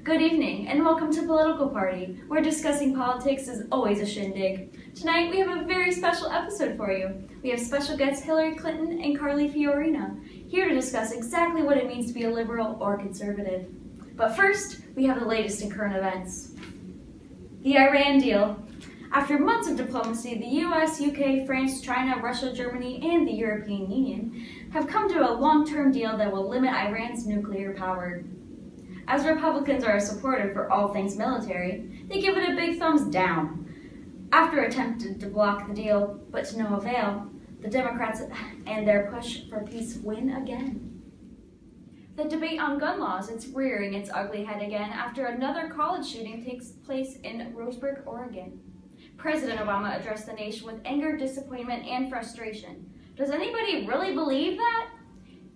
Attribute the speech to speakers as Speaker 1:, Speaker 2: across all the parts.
Speaker 1: Good evening, and welcome to Political Party, where discussing politics is always a shindig. Tonight, we have a very special episode for you. We have special guests Hillary Clinton and Carly Fiorina, here to discuss exactly what it means to be a liberal or conservative. But first, we have the latest in current events. The Iran deal. After months of diplomacy, the US, UK, France, China, Russia, Germany, and the European Union have come to a long-term deal that will limit Iran's nuclear power. As Republicans are supportive for all things military, they give it a big thumbs down. After attempting to block the deal, but to no avail, the Democrats and their push for peace win again. The debate on gun laws is rearing its ugly head again after another college shooting takes place in Roseburg, Oregon. President Obama addressed the nation with anger, disappointment, and frustration. Does anybody really believe that?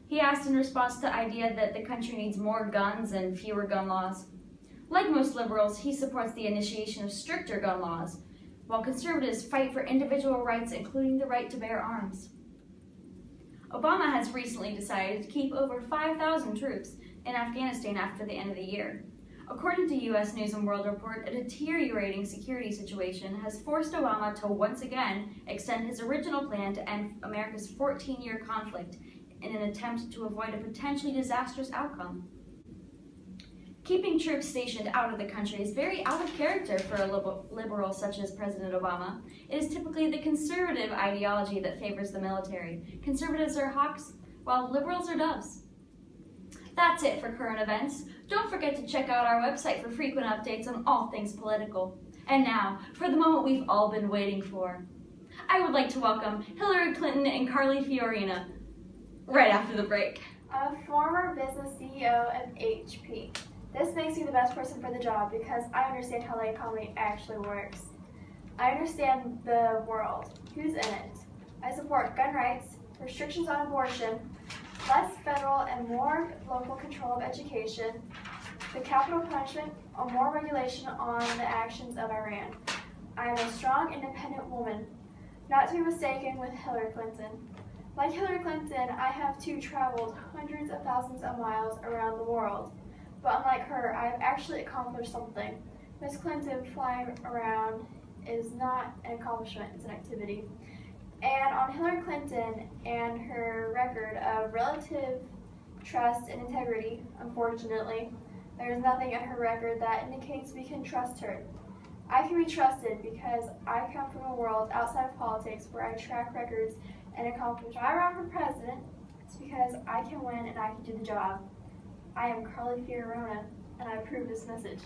Speaker 1: He asked in response to the idea that the country needs more guns and fewer gun laws. Like most liberals, he supports the initiation of stricter gun laws, while conservatives fight for individual rights, including the right to bear arms. Obama has recently decided to keep over 5,000 troops in Afghanistan after the end of the year. According to U.S. News & World Report, a deteriorating security situation has forced Obama to once again extend his original plan to end America's 14-year conflict in an attempt to avoid a potentially disastrous outcome. Keeping troops stationed out of the country is very out of character for a liberal such as President Obama. It is typically the conservative ideology that favors the military. Conservatives are hawks, while liberals are doves. That's it for current events. Don't forget to check out our website for frequent updates on all things political. And now, for the moment we've all been waiting for. I would like to welcome Hillary Clinton and Carly Fiorina right after the break.
Speaker 2: A former business CEO of HP. This makes me the best person for the job because I understand how the economy actually works. I understand the world, who's in it. I support gun rights, restrictions on abortion, less federal and more local control of education, the capital punishment, or more regulation on the actions of Iran. I am a strong, independent woman, not to be mistaken with Hillary Clinton. Like Hillary Clinton, I have too traveled hundreds of thousands of miles around the world. But unlike her, I have actually accomplished something. Ms. Clinton flying around is not an accomplishment, it's an activity. And on Hillary Clinton and her record of relative trust and integrity, unfortunately, there is nothing in her record that indicates we can trust her. I can be trusted because I come from a world outside of politics where I track records and accomplish. If I run for president, it's because I can win and I can do the job. I am Carly Fiorina, and I approve this message.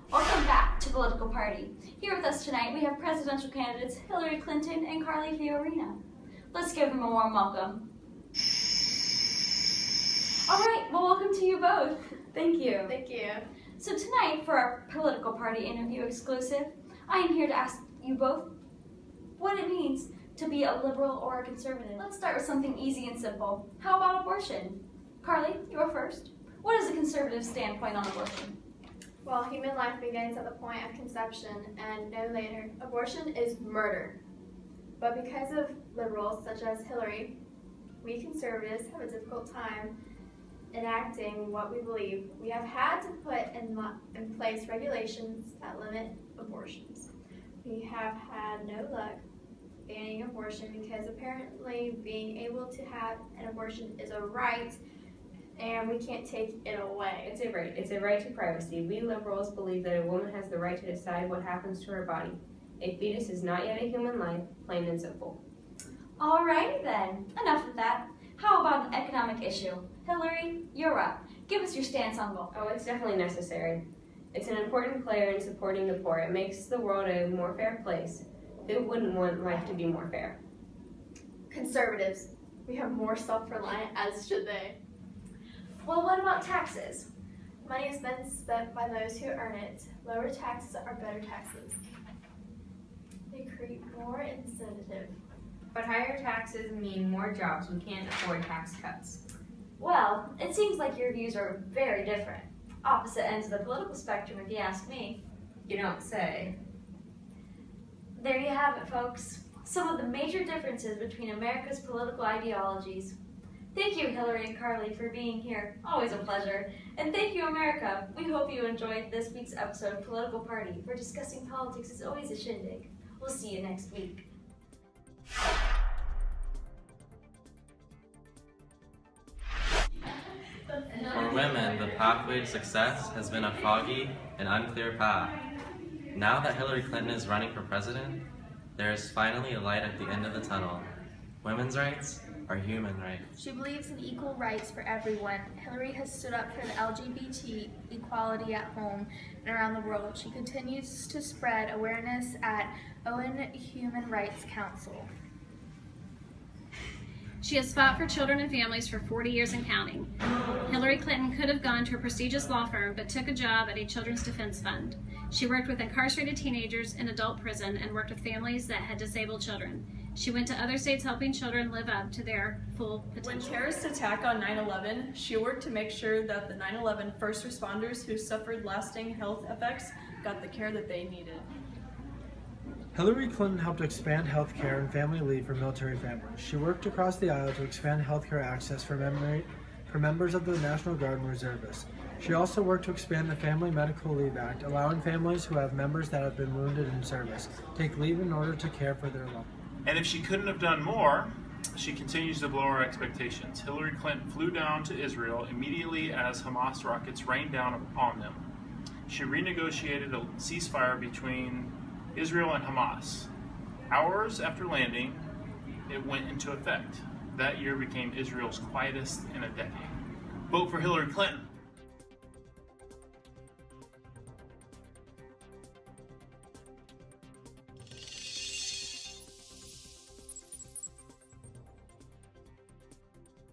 Speaker 1: Welcome back to Political Party. Here with us tonight, we have presidential candidates Hillary Clinton and Carly Fiorina. Let's give them a warm welcome. All right, well, welcome to you both.
Speaker 3: Thank you.
Speaker 2: Thank you.
Speaker 1: So tonight, for our Political Party interview exclusive, I am here to ask you both what it means to be a liberal or a conservative. Let's start with something easy and simple. How about abortion? Carly, you're first. What is a conservative standpoint on abortion?
Speaker 2: Well, human life begins at the point of conception and no later. Abortion is murder. But because of liberals such as Hillary, we conservatives have a difficult time enacting what we believe. We have had to put in place regulations that limit abortions. We have had no luck banning abortion because apparently being able to have an abortion is a right and we can't take it away.
Speaker 3: It's a right. It's a right to privacy. We liberals believe that a woman has the right to decide what happens to her body. A fetus is not yet a human life, plain and simple.
Speaker 1: Alrighty then, enough of that. How about an economic issue? Hillary, you're up. Give us your stance on both.
Speaker 3: Oh, it's definitely necessary. It's an important player in supporting the poor. It makes the world a more fair place. Who wouldn't want life to be more fair?
Speaker 2: Conservatives, we have more self-reliant, as should they.
Speaker 1: Well, what about taxes?
Speaker 2: Money is then spent by those who earn it. Lower taxes are better taxes. They create more incentive.
Speaker 3: But higher taxes mean more jobs. We can't afford tax cuts.
Speaker 1: Well, it seems like your views are very different. Opposite ends of the political spectrum, if you ask me.
Speaker 3: You don't say.
Speaker 1: There you have it, folks. some of the major differences between America's political ideologies. Thank you, Hillary and Carly, for being here. Always a pleasure. And thank you, America. We hope you enjoyed this week's episode of Political Party, where discussing politics is always a shindig. We'll see you next week.
Speaker 4: For women, the pathway to success has been a foggy and unclear path. Now that Hillary Clinton is running for president, there is finally a light at the end of the tunnel. Women's rights are human rights.
Speaker 2: She believes in equal rights for everyone. Hillary has stood up for the LGBT equality at home and around the world. She continues to spread awareness at ON Human Rights Council.
Speaker 5: She has fought for children and families for 40 years and counting. Hillary Clinton could have gone to a prestigious law firm, but took a job at a children's defense fund. She worked with incarcerated teenagers in adult prison and worked with families that had disabled children. She went to other states helping children live up to their full
Speaker 6: When
Speaker 5: potential.
Speaker 6: terrorists attacked on 9/11, she worked to make sure that the 9/11 first responders who suffered lasting health effects got the care that they needed.
Speaker 7: Hillary Clinton helped expand health care and family leave for military families. She worked across the aisle to expand health care access for members of the National Guard and reservists. She also worked to expand the Family Medical Leave Act, allowing families who have members that have been wounded in service take leave in order to care for their loved ones.
Speaker 8: And if she couldn't have done more, she continues to blow our expectations. Hillary Clinton flew down to Israel immediately as Hamas rockets rained down on them. She renegotiated a ceasefire between Israel and Hamas. Hours after landing, it went into effect. That year became Israel's quietest in a decade. Vote for Hillary Clinton.